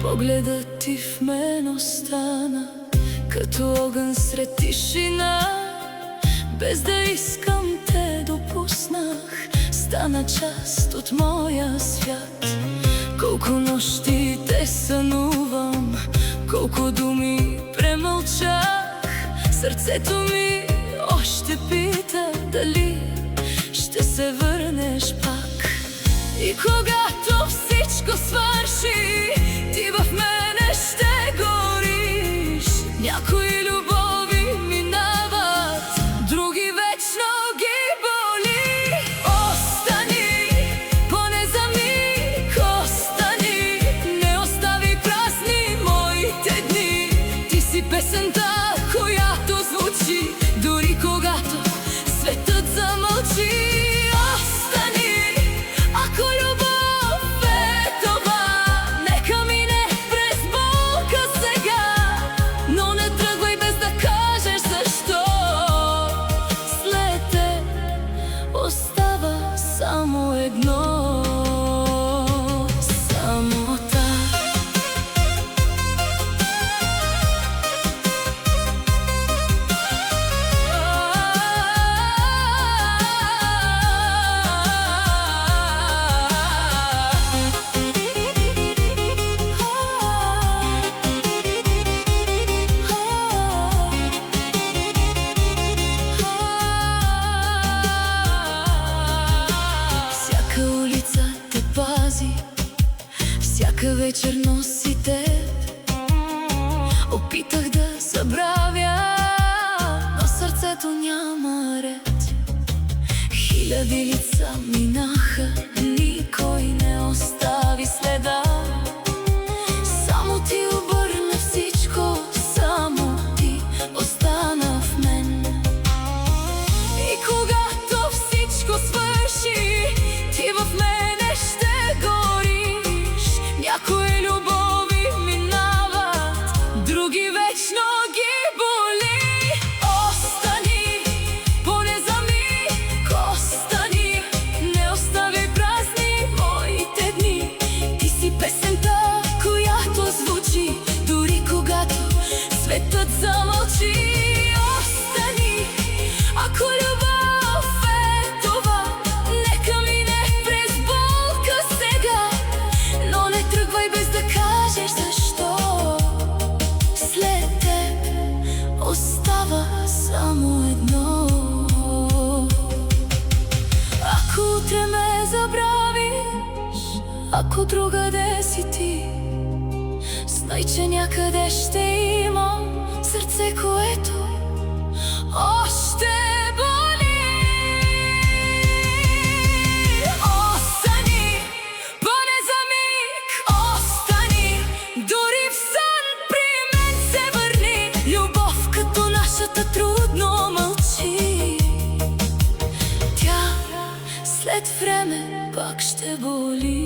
Погледът ти в мен остана като огън сред тишина. Без да искам те допуснах, стана част от моя свят. Колко нощи те сънувам, колко думи премълчах. Сърцето ми още пита дали ще се върнеш пак. И когато всичко свърши, ти в мене ще гориш. Някои любови минават, други вечно ги боли. Остани, поне за миг остани, не остави празни моите дни. Ти си песента, която звучи, дори когато светът замълчи. Остава само едно – самота. Всяка вечер носи теб. Опитах да забравя, но сърцето няма ред. Хиляди лица минаха, никой не остави следа. Само ти обърна всичко, само ти остана в мен. И когато всичко свърши, ти в мене ще гориш. Някои любови минават, други вечно ги боли. Остани, поне за миг остани, не остави празни моите дни. Ти си песента, която звучи, дори когато светът замълчи. Остани, ако любов е това, нека мине през болка сега. Но не тръгвай без да кажеш защо. След теб остава само едно. Ако утре ме забравиш, ако другаде си ти, знай, че някъде ще има сърце, което още боли. Остани, поне за миг остани, дори в сън при мен се върни. Любов като нашата трудно мълчи. Тя след време пак ще боли.